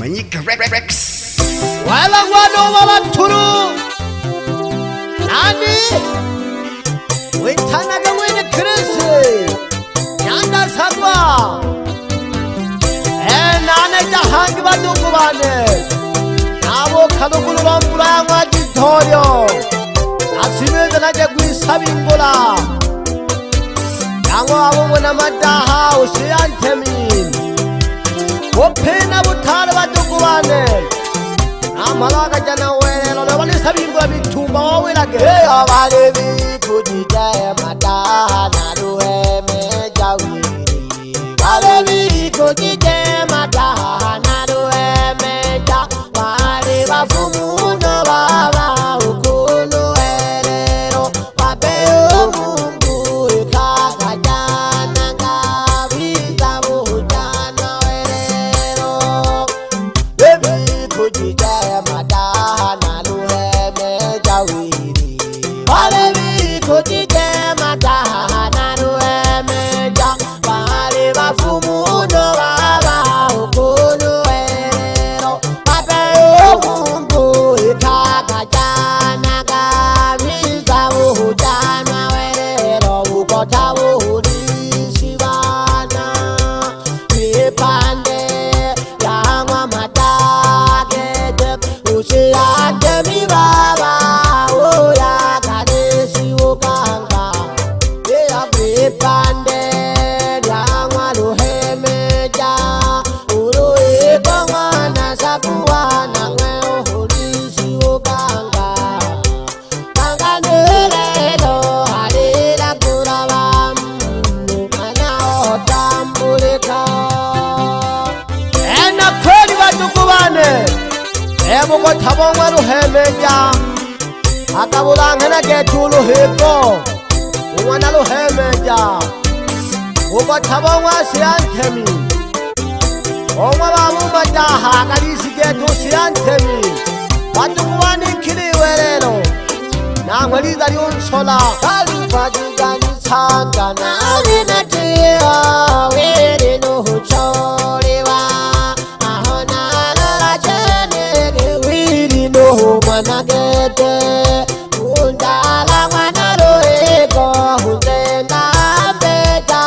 Manika Rex. Wala wala turu. Nani? Witana ga wene Chris. Yanda sagwa. Nane jahang ba dukwane. Namo khadukulu rampura ma jithoryo. Asime dana jagui sabingola. Yango abo mona madaha usiantemin. Opena butara ba dukwane. Amalaga jana wele lo wali sabingola bitumba wawela ge. Abale bi kujija madaha na ruhe me jawiri. Abale bi kujija madaha na ruhe me jawiri. Bafumu no baba ukulu erero. Babe umungu ikaka jana ngabiza bujana erero. Baby kujija madaha na ruhe me jawiri. Abale bi kujija madaha na ruhe me jawiri. Bafumu no baba ukulu erero. Babe umungu ikaka jana ngabiza bujana erero. Ukota buhurishibana Mipande Yangwa matagete Ushiyande mibaba Uya kadeshi ukanga Eya mipande Yangwa luhemeja Uru ikongwa na sakuwa na ngeo hurishi ukanga Kanganeledo halila kurawamu Mana otambulika Ena kweli ba dukwane. Emuko tabongwa ruhemeja. Akabulangena getulu hiko. Umwana ruhemeja. Uko tabongwa siantemi. Omwa bamu madaha kalisi getu siantemi. Batukwane kiliwelelo. Nangwaliza lyonsola. Kalifajigani sangana Alinatia Wiri nuhucholewa Ahona lala chenege Wiri nuhu managete Undala manaroeko Hundena beja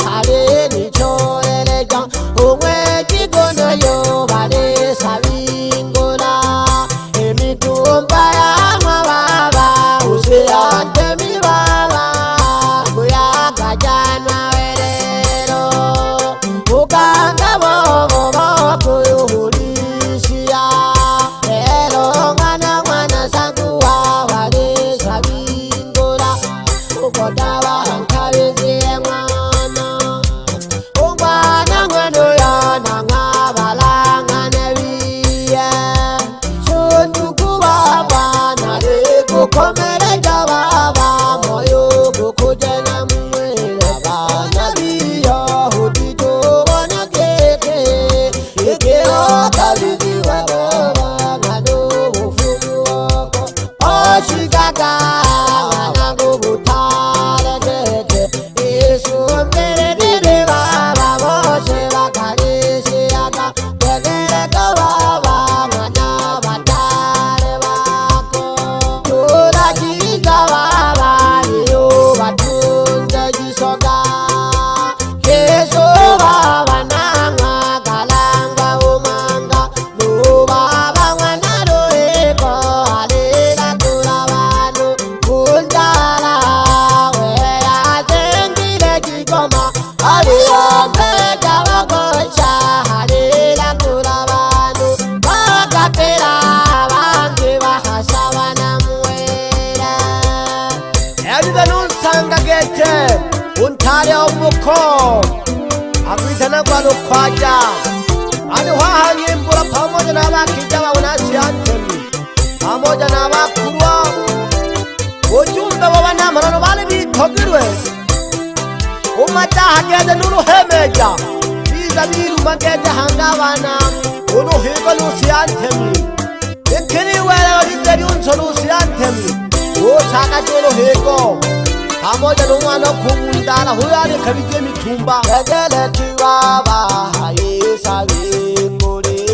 Halini cholelega Umwe jigono yo Bade sabingola Emitumba ya mababa Usiante mi baba Kuyaga jana werero Ukanga bobo kuyuhulishia Ero ngana sanguwa Wale sabingola Ukodawa hankabizie mwana Umwana ngweno ya Nangabala nganebiye Shunduku baba Nare kukomere jababa Moyo kukujena mwele Bana biyo hudito wana keke Ike okabizi waroba Ngano ufumu wako Oshikaka Nganangu butale tete Isu mbele dide baba Moshe bakalisi yaka Tegere kababa Mwana batale bako Tula jiza baba Iyo batunze jisoga Keso baba nanga Kalanga umanga No baba mwana roeko Alila kula banu Kunjala Wea zengile kikoma Alila meja wakosha Alila kula banu Wakapela Wangi wahasawa na mwela Elida nunsanga gete. Untale omuko. Akwitana kwa lukwaja. Ani wahanyimbura pamoja na abakija babona siantemi. Pamoja na abakurwa. Ujumbe w'abanyamarano bari bitogirwe. Umataha geze n'uruhemeja. Biza biruma geze hangabana. Uruhigo lusiantemi. Ikiri wele lize lyunso lusiantemi. Utaka cy'uruhigo. Pamoja n'umwana wo kumundara huyo areka bijye mitumba. Tegele tuwaba Hayisa binguri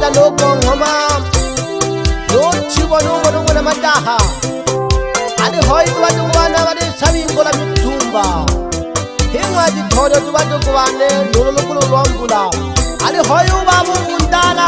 Nogoda nogo ngoma no chibo nogo na madaha ali hoi batu kubana bari sabingola mitumba himwa di thodo batu kubane lolo lombula ali hoi babu undala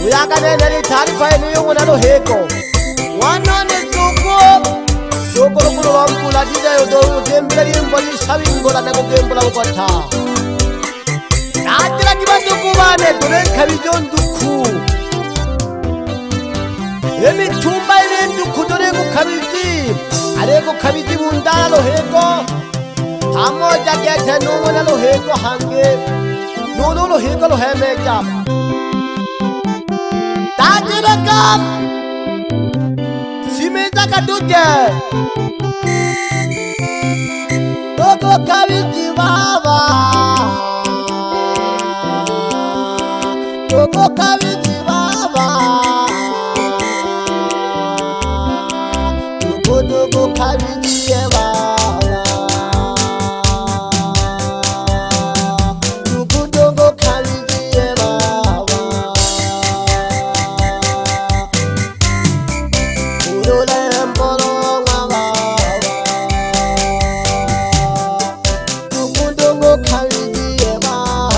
uyaka neri thari faili yunguna lo heko wana ne soko lombula dida yodo gembira yimbali sabingola na gembula ukotha Atira kibatu kubane dore kabijon duku Emi tumba ile duku dore ko kabiti are ko kabiti bundala lo heko Hamo jage thenu mona lo heko hange no lo heko lo heme jam Tajira kam Simeza kaduje Toko kabiti baba Toko kabiti baba Toko kabiti baba Toko kabiti baba Urole mbolo baba Toko kabiti baba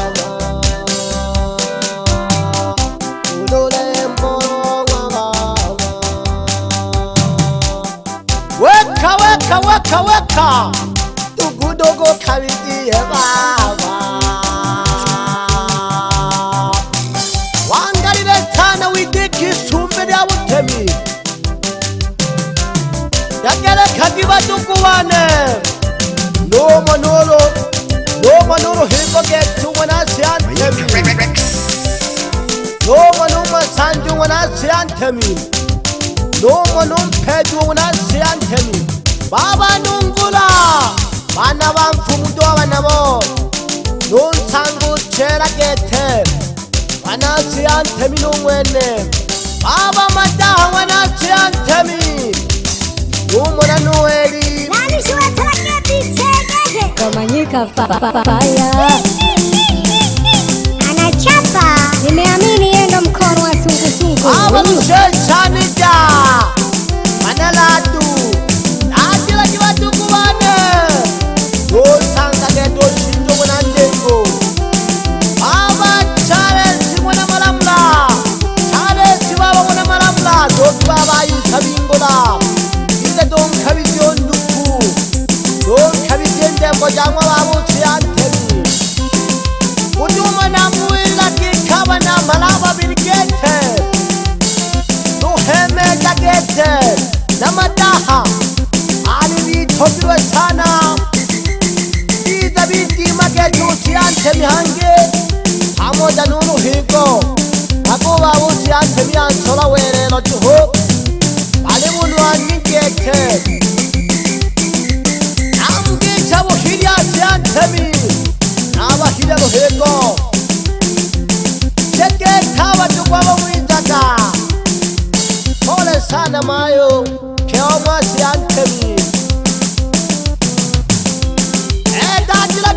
Weka tugudogo kabiti baba wangalire tana widiki sumbe ya utemi yakere kagiba tukubane no manoro hiko getu wana siantemi no manuma sanju wana siantemi no manum peju wana siantemi Baba nungula Bana bamfumudo abanabo Nunsangu chera gete Bana siyantemi nungwene Baba madaha wana siyantemi Numuna nueli Nani shuwa talake bitege Kamanyika papaya Anachapa Nimeamini yendo mkono wa sungu Baba mshe chanija Bana ladu Kibatu kubane Dosanga ke doshinjo wana ndengo Baba chale si wana malamla Chale si baba wana malamla Doki baba yu sabingola Ite don kabiti onduku Don kabiti endembo jangwa babu siyantemi Kutuma na muila kikaba na malaba birgete Tuheme jagete Namadaha Ali thopirwe sana Ida binti magetu siyantemi hange Amo janunu hiko Ako babu siyantemi ansola were no chuho Ali munu aningete Namge chabo hirya siyantemi Naba hirya lo hiko Cheke tawa chukwaba mwinjaka Pole sana mayo Keoma siyantemi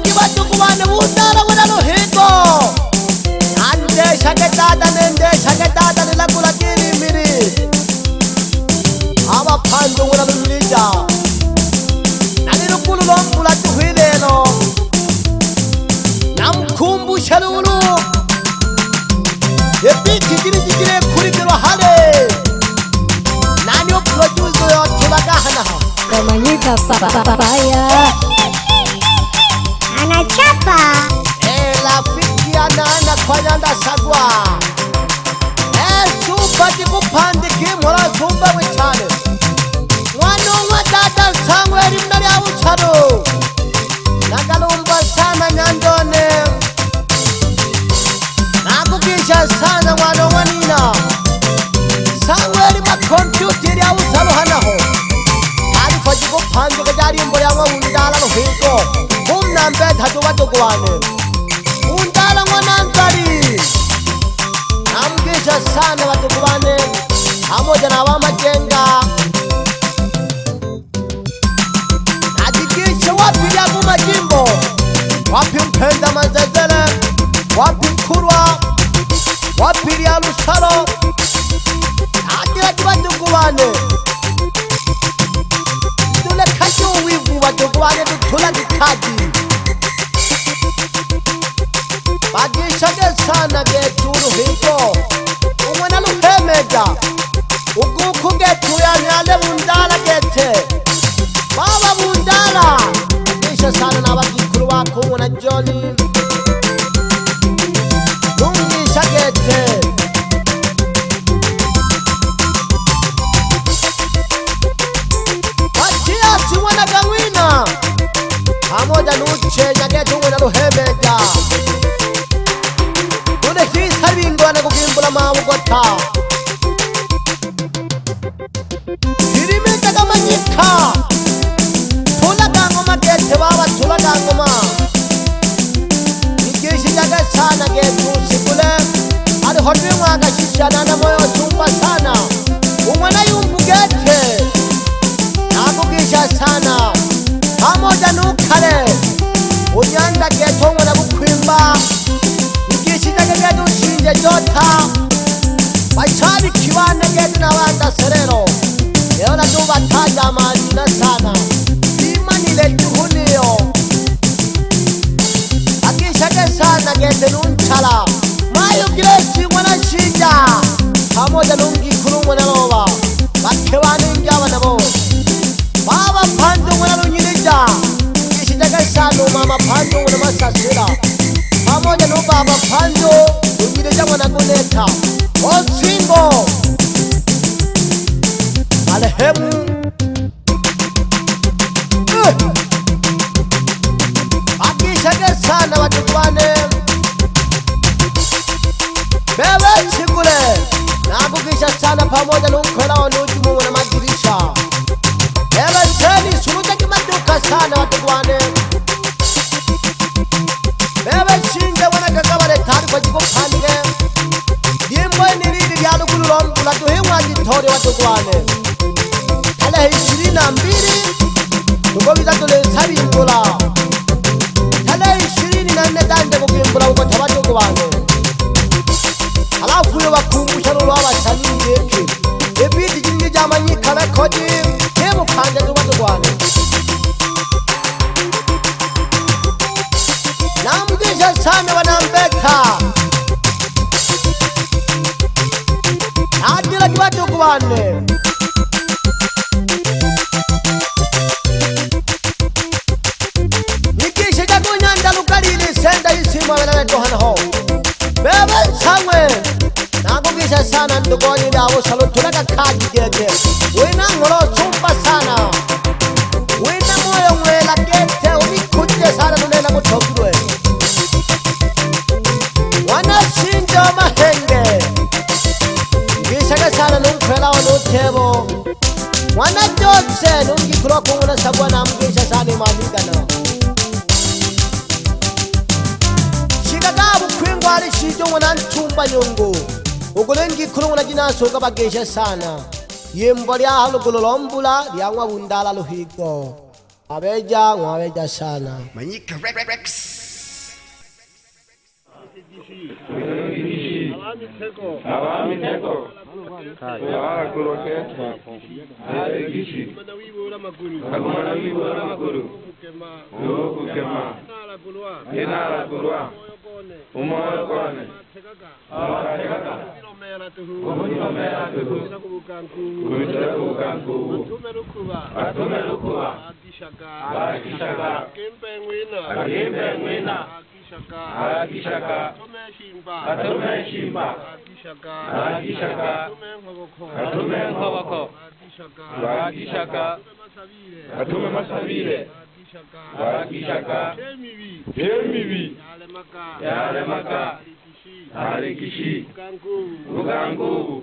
Kibatu kubane udara wana lo hiko Ande shaketata nila kula kiri miri Aba pandu wana lulija Nani lukulu lombula tuhileno Namkumbu shalulu Epi jigire kurikiro hale Nani o produce yo tulagahana Kamanyika papaya Anachapa Lafiki anana kwa nyanda sagwa Supa jikupandi kimura sumba wichane Wano wadada sangwe rimnari awucharo Nagalumba sana nyandone Nakukisha sana wano wanina Sangwe rima kompyutiri awucharo hanaho Alifa jikupandi kajari mbo ya wawundala lohiko Nambe dhatu watu kuwane Undala mwanantari Namgisha sana watu kuwane Hamoja na wama jenga Nadikisha wapi ya kumajimbo Wapi mpenda mazezele Wapi mkurwa wapili ya lusalo agira kibaduguwane tule kaji uwivu baduguwane tutula kikaji bagishage sana geturu hiko umwena luhemeja uguku getu yanyale bundala gete baba bundala bisha sana na bagikuru wako umwena Johnny lungisha gete batia simwana gawina pamoja nuchenya gete umwena luhemeja hisa bingwana kukimbula mabugota irimita kamanyika tulaga ngoma gete baba tulaga ngoma ikishi jaga sana getu sikule ali hodwe mwaka shishana na moyo tumba sana umwana yumbu gete nakukisha sana pamoja nukale unyanda geto umwana kukwimba Gedu shinje jota Bachari kiwane gedu na wanda serero Eona duba taja majina sana Imani le juhunio Akishake sana gedu nunchala Mayu kilesi wana shinja Pamoja nungi kuru wana loba Bakewane injawa nabo Baba pandu wana lunyilija Kishitake sanu mama pandu wana masasira pamoja no baba panzo ungireja mwana kuneta otsingo alehemu akishage sana watukwane bebe chikule nakukisha sana pamoja no mkwela wanujumu na madirisha bebe seni suruja kimaduka sana watukwane bebe shinje wana kakabale tari kwa jiko panige Diemwe niriri ya lukulu rombula tuhiwa jitore watukwane Tale 22 Tukobita tule sabi mbula Tale 24 dande kukimbula uko tabatukwane Halafu yo wakumbusha lulu wa chanini yeki Ebiti jingi jamanyi kala kodi Kemu kanja tubatukwane Namgisha sana wanambeka Adila kibatukwane Nikisha jagunyanda lukalili senda isimu wala tohana ho Bebe samwe Namgisha sana ndugoni dawo salo tulaka kaji gete Wina ngolo sumpa sana Wina moyo mwela gete unikuje sana nunena kutokwe Wana shinja mahenge Gishaka sana nungkwela wa nutebo Wana jose nungi kuro kumuna sabwa na mgisha sana imamigana Shikagabu kwingwa ali shijo wana ntumba nyungu Ugulengi kuro wana jina soga bagisha sana Yembo liya halu gulolombula liya ngwa bundala luhigo Abeja ngwabeja sana Manyika Rex Awami teko Awara kuroketa Gishi Agumana wibora makuru Yoku kema Yenara kurwa Umoyo kone Awakategaka Kumunyo mera tuhu Kumitera kukanku Atume lukuwa Akishaka Akimpe mwina Akishaka Atume shimba Akishaka Atume nkoboko Akishaka Atume masabire Akishaka Temibi Yalemaka Arikishi Bugangu